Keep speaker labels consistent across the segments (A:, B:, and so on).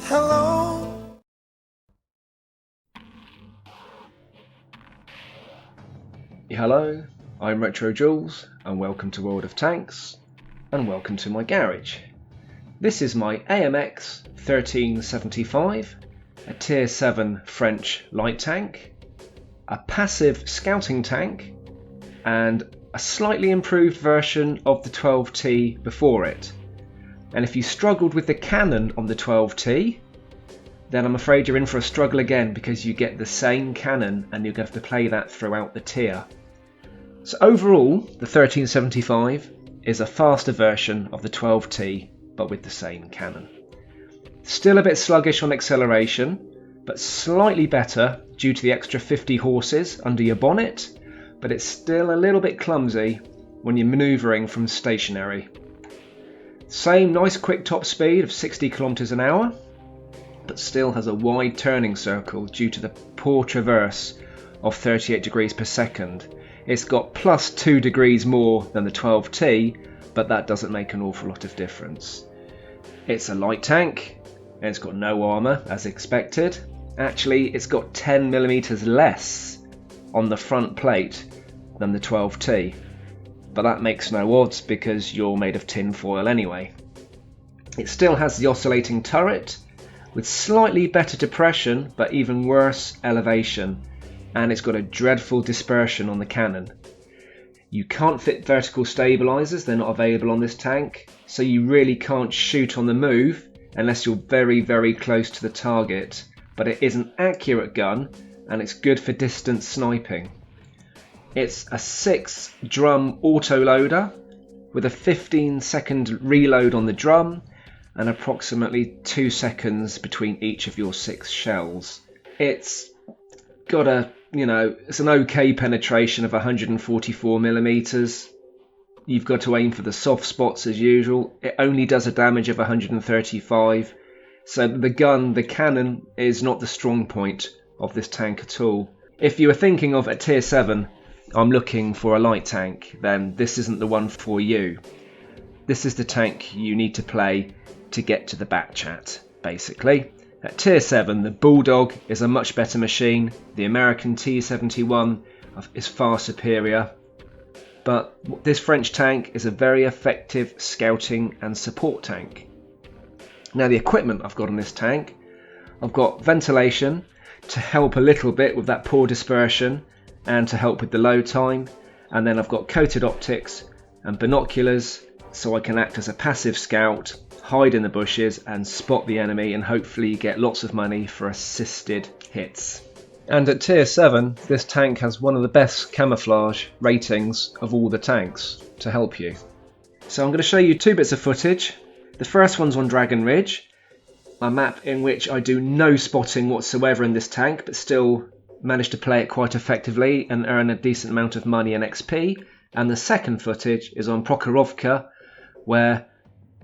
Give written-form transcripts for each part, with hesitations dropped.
A: Hello.
B: Hello, I'm RetroJules and welcome to World of Tanks and welcome to my garage. This is my AMX 1375, a Tier 7 French light tank, a passive scouting tank and a slightly improved version of the 12T before it. And if you struggled with the cannon on the 12T, then I'm afraid you're in for a struggle again because you get the same cannon and you're going to have to play that throughout the tier. So overall, the 1375 is a faster version of the 12T, but with the same cannon. Still a bit sluggish on acceleration, but slightly better due to the extra 50 horses under your bonnet, but it's still a little bit clumsy when you're manoeuvring from stationary. Same nice quick top speed of 60 kilometers an hour, but still has a wide turning circle due to the poor traverse of 38 degrees per second. It's got plus 2 degrees more than the 12T, but that doesn't make an awful lot of difference. It's a light tank, and it's got no armour as expected. Actually, it's got 10mm less on the front plate than the 12T, but that makes no odds because you're made of tin foil anyway. It still has the oscillating turret with slightly better depression but even worse elevation, and it's got a dreadful dispersion on the cannon. You can't fit vertical stabilizers, they're not available on this tank, so you really can't shoot on the move unless you're very close to the target, but it is an accurate gun and it's good for distance sniping. It's a 6-drum autoloader with a 15-second reload on the drum and approximately 2 seconds between each of your 6 shells. It's got it's an okay penetration of 144mm. You've got to aim for the soft spots as usual. It only does a damage of 135, so the cannon is not the strong point of this tank at all. If you were thinking of a Tier 7, I'm looking for a light tank, then this isn't the one for you. This is the tank you need to play to get to the back chat, basically. At Tier 7, the Bulldog is a much better machine. The American T-71 is far superior. But this French tank is a very effective scouting and support tank. Now the equipment I've got on this tank, I've got ventilation to help a little bit with that poor dispersion and to help with the load time. And then I've got coated optics and binoculars so I can act as a passive scout, hide in the bushes and spot the enemy and hopefully get lots of money for assisted hits. And at Tier 7, this tank has one of the best camouflage ratings of all the tanks to help you. So I'm going to show you 2 bits of footage. The first one's on Dragon Ridge, a map in which I do no spotting whatsoever in this tank but still manage to play it quite effectively and earn a decent amount of money and XP. And the second footage is on Prokhorovka, where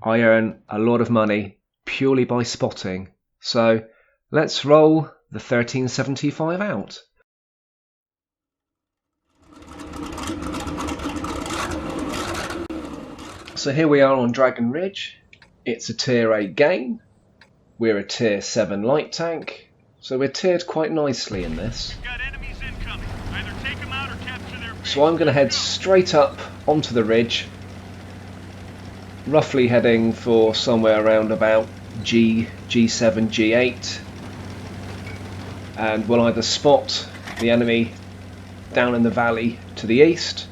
B: I earn a lot of money purely by spotting. So let's roll the 1375 out. So here we are on Dragon Ridge. It's a Tier 8 game. We're a Tier 7 light tank, so we're tiered quite nicely in this. So I'm going to head straight up onto the ridge, roughly heading for somewhere around about G7, G8, and we'll either spot the enemy down in the valley to the east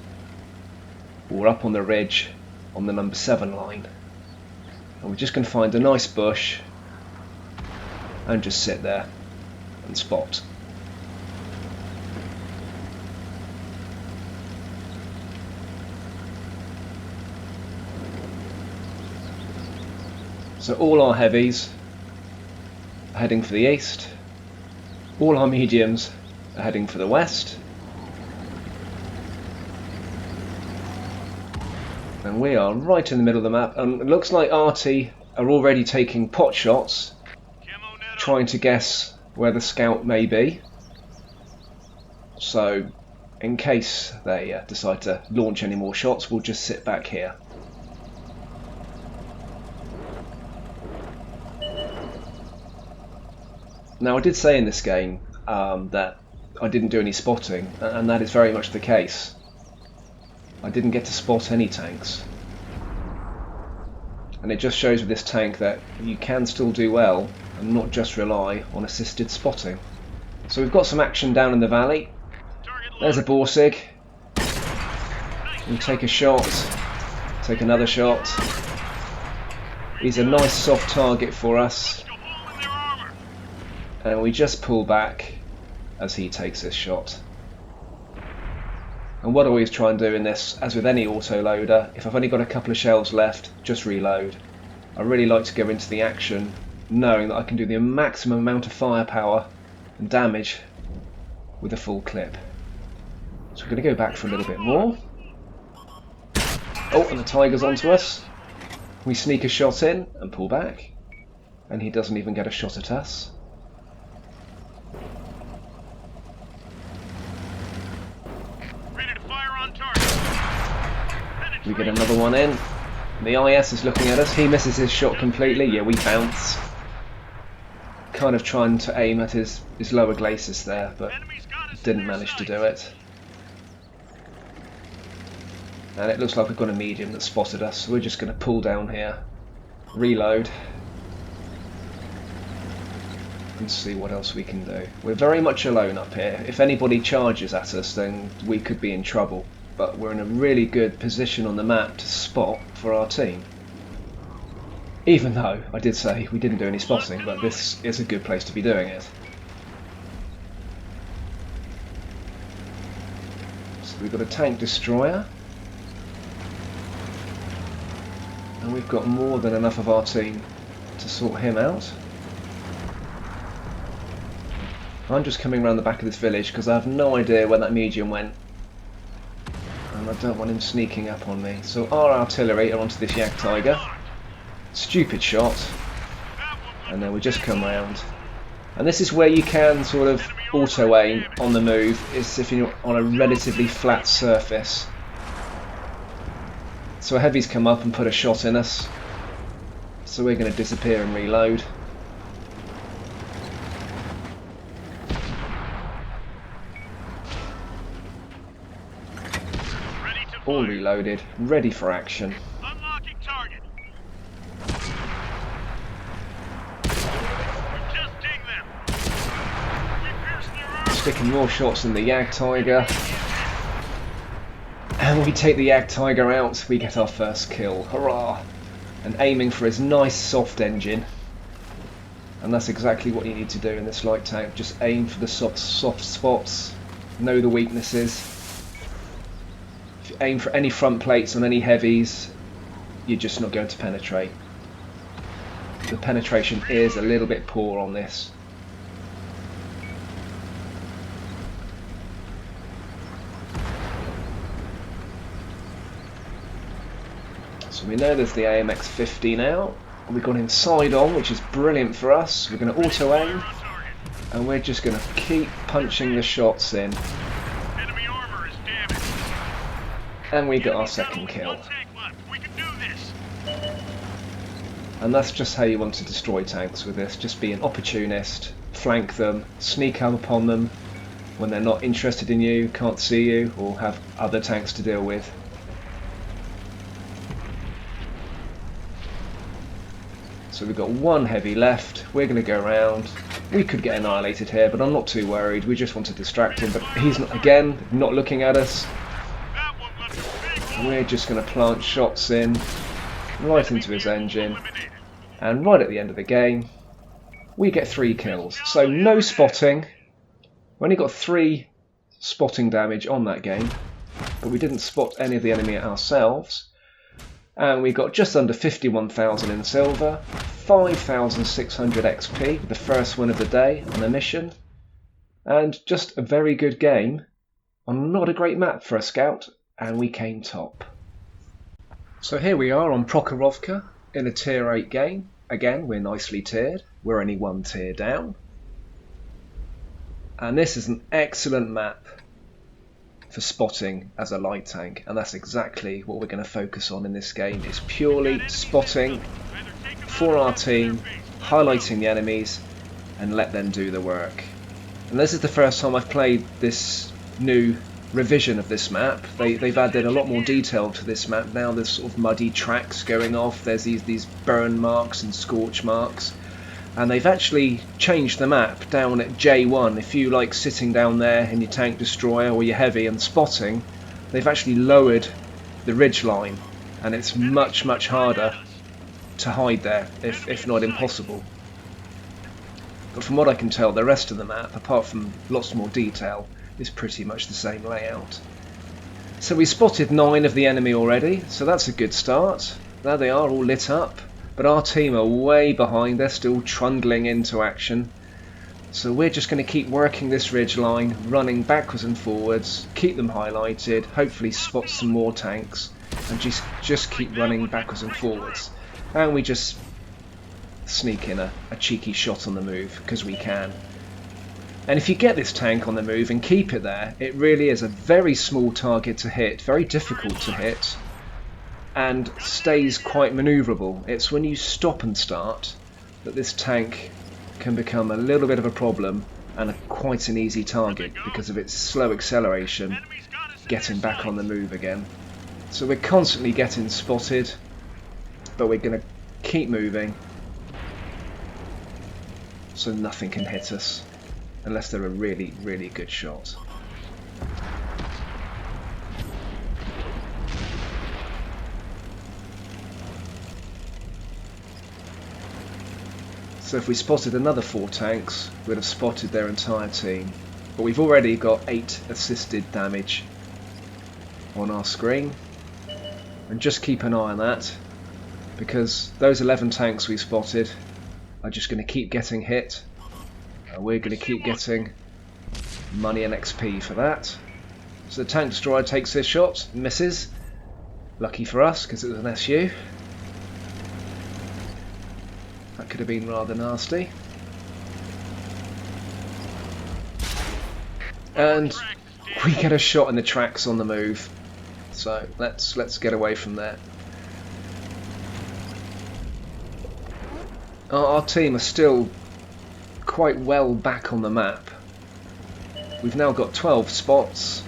B: or up on the ridge on the number 7 line. And we're just going to find a nice bush and just sit there and spot. So all our heavies are heading for the east, all our mediums are heading for the west, and we are right in the middle of the map, and it looks like Arty are already taking pot shots, trying to guess where the scout may be. So in case they decide to launch any more shots, we'll just sit back here. Now I did say in this game that I didn't do any spotting, and that is very much the case. I didn't get to spot any tanks. And it just shows with this tank that you can still do well and not just rely on assisted spotting. So we've got some action down in the valley. There's a Borsig. We take a shot, take another shot. He's a nice soft target for us. And we just pull back as he takes this shot. And what I always try and do in this, as with any autoloader, if I've only got a couple of shells left, just reload. I really like to go into the action knowing that I can do the maximum amount of firepower and damage with a full clip. So we're going to go back for a little bit more. Oh, and the Tiger's onto us. We sneak a shot in and pull back, and he doesn't even get a shot at us. We get another one in. The IS is looking at us. He misses his shot completely. Yeah, we bounce. Kind of trying to aim at his lower glacis there, but didn't manage to do it. And it looks like we've got a medium that spotted us, so we're just going to pull down here, reload, and see what else we can do. We're very much alone up here. If anybody charges at us, then we could be in trouble. But we're in a really good position on the map to spot for our team. Even though I did say we didn't do any spotting, but this is a good place to be doing it. So we've got a tank destroyer. And we've got more than enough of our team to sort him out. I'm just coming around the back of this village because I have no idea where that medium went. And I don't want him sneaking up on me. So our artillery are onto this Yak Tiger. Stupid shot. And then we just come round. And this is where you can sort of auto-aim on the move, is if you're on a relatively flat surface. So a heavy's come up and put a shot in us. So we're going to disappear and reload. All reloaded, ready for action.
A: Unlocking target. Just ding them. We pierced their armor.
B: Sticking more shots in the Yak Tiger. And we take the Yak Tiger out, we get our first kill. Hurrah! And aiming for his nice soft engine. And that's exactly what you need to do in this light tank. Just aim for the soft spots, know the weaknesses. If you aim for any front plates on any heavies, you're just not going to penetrate. The penetration is a little bit poor on this. So we know there's the AMX 50 now. We've got him side on, which is brilliant for us. We're going to auto aim, and we're just going to keep punching the shots in.
A: Enemy armor is damaged.
B: And we got our second kill.
A: We can do this.
B: And that's just how you want to destroy tanks with this. Just be an opportunist, flank them, sneak up upon them when they're not interested in you, can't see you, or have other tanks to deal with. So we've got one heavy left. We're going to go around. We could get annihilated here, but I'm not too worried. We just want to distract him, but he's not, again, not looking at us. We're just going to plant shots in right into his engine, and right at the end of the game we get 3 kills. So no spotting. We only got 3 spotting damage on that game, but we didn't spot any of the enemy ourselves. And we got just under 51,000 in silver, 5,600 XP with the first win of the day on the mission, and just a very good game on not a great map for a scout, and we came top. So here we are on Prokhorovka in a tier 8 game. Again, we're nicely tiered, we're only 1 tier down. And this is an excellent map for spotting as a light tank, and that's exactly what we're going to focus on in this game. It's purely spotting for our team, highlighting the enemies and let them do the work. And this is the first time I've played this new revision of this map. They've added a lot more detail to this map now. There's sort of muddy tracks going off, there's these burn marks and scorch marks, and they've actually changed the map down at J1. If you like sitting down there in your tank destroyer or your heavy and spotting, they've actually lowered the ridge line, and it's much harder to hide there, if not impossible. But from what I can tell, the rest of the map, apart from lots more detail, is pretty much the same layout. So we spotted 9 of the enemy already, so that's a good start. There they are, all lit up, but our team are way behind. They're still trundling into action. So we're just going to keep working this ridge line, running backwards and forwards, keep them highlighted, hopefully spot some more tanks, and just keep running backwards and forwards. And we just sneak in a cheeky shot on the move, because we can. And if you get this tank on the move and keep it there, it really is a very small target to hit, very difficult to hit, and stays quite manoeuvrable. It's when you stop and start that this tank can become a little bit of a problem and quite an easy target because of its slow acceleration, getting back on the move again. So we're constantly getting spotted, but we're going to keep moving so nothing can hit us unless they're a really good shot. So if we spotted another 4 tanks, we'd have spotted their entire team. But we've already got 8 assisted damage on our screen. And just keep an eye on that, because those 11 tanks we spotted are just going to keep getting hit. We're going to keep getting money and XP for that. So the tank destroyer takes this shot, misses. Lucky for us, because it was an SU. That could have been rather nasty. And we get a shot in the tracks on the move. So let's get away from there. Our team are still quite well back on the map. We've now got 12 spots.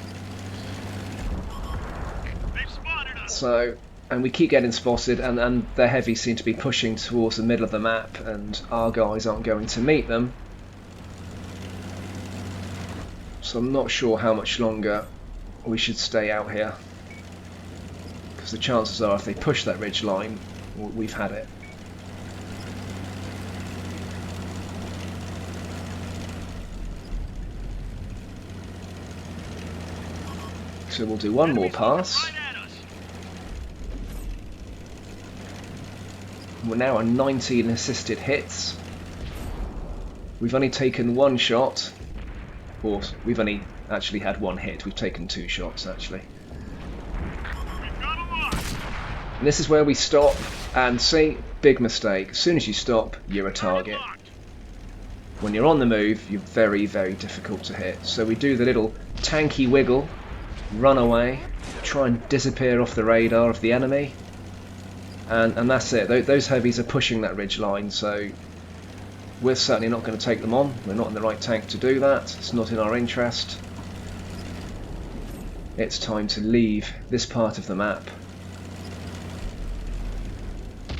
B: So, and we keep getting spotted, and their heavies seem to be pushing towards the middle of the map, and our guys aren't going to meet them. So I'm not sure how much longer we should stay out here, because the chances are if they push that ridge line, we've had it. So we'll do one more pass. We're now on 19 assisted hits. We've only taken 1 shot, or we've only actually had 1 hit. We've taken 2 shots actually. And this is where we stop, and see, big mistake. As soon as you stop, you're a target. When you're on the move, you're very difficult to hit. So we do the little tanky wiggle, run away, try and disappear off the radar of the enemy, and that's it. Those heavies are pushing that ridge line, so we're certainly not going to take them on. We're not in the right tank to do that. It's not in our interest. It's time to leave this part of the map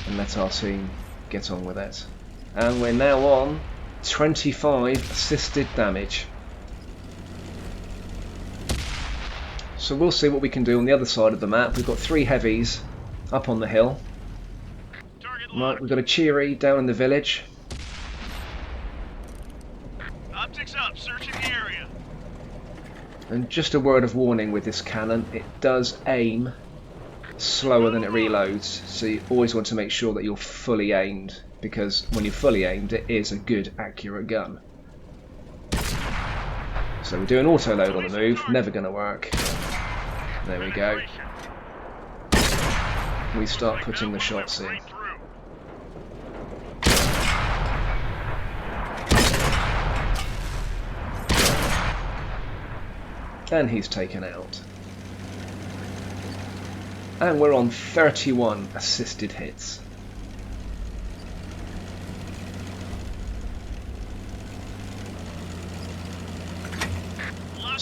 B: and let our team get on with it. And we're now on 25 assisted damage. So we'll see what we can do on the other side of the map. We've got 3 heavies up on the hill. Right, we've got a Cheery down in the village.
A: Optics up, searching the area.
B: And just a word of warning with this cannon, it does aim slower than it reloads. So you always want to make sure that you're fully aimed, because when you're fully aimed, it is a good, accurate gun. So we're doing auto load on the move, never going to work. There we go. We start putting the shots in. And he's taken out. And we're on 31 assisted hits.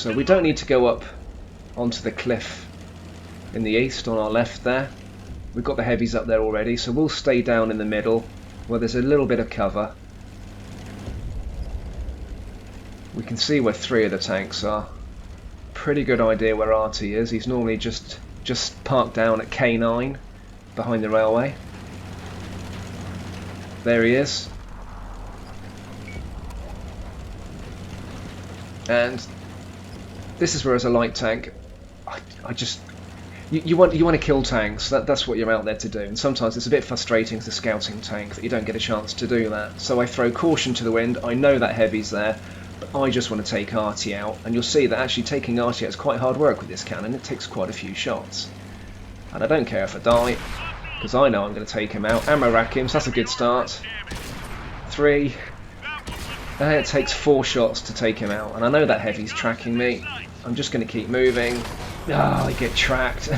B: So we don't need to go up onto the cliff in the east on our left there. We've got the heavies up there already, so we'll stay down in the middle where there's a little bit of cover. We can see where 3 of the tanks are. Pretty good idea where Artie is. He's normally just parked down at K9 behind the railway. There he is. And this is where, as a light tank, I just... You want to kill tanks. That's what you're out there to do. And sometimes it's a bit frustrating as a scouting tank that you don't get a chance to do that. So I throw caution to the wind. I know that heavy's there, but I just want to take Artie out. And you'll see that actually taking Artie out is quite hard work with this cannon. It takes quite a few shots. And I don't care if I die, because I know I'm going to take him out. Ammo rack him, so that's a good start. 3. And it takes 4 shots to take him out. And I know that heavy's tracking me. I'm just going to keep moving. Ah, I get tracked.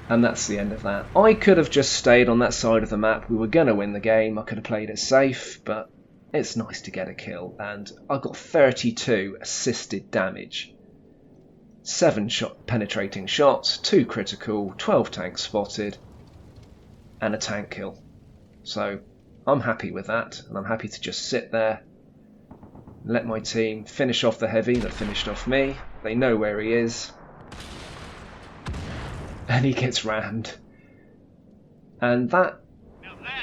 B: And that's the end of that. I could have just stayed on that side of the map. We were going to win the game. I could have played it safe, but it's nice to get a kill. And I got 32 assisted damage. 7 penetrating shots, 2 critical, 12 tanks spotted, and a tank kill. So I'm happy with that, and I'm happy to just sit there, let my team finish off the heavy that finished off me. They know where he is, and he gets rammed. And that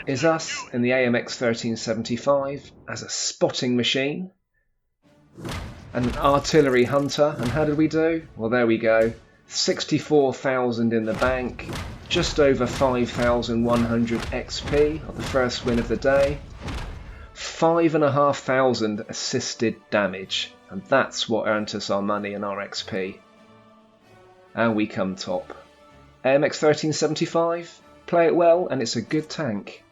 B: is us in the AMX 1375 as a spotting machine, an artillery hunter. And how did we do? Well, there we go. 64,000 in the bank, just over 5,100 XP on the first win of the day, 5,500 assisted damage, and that's what earned us our money and our XP. And we come top. AMX 1375, play it well and it's a good tank.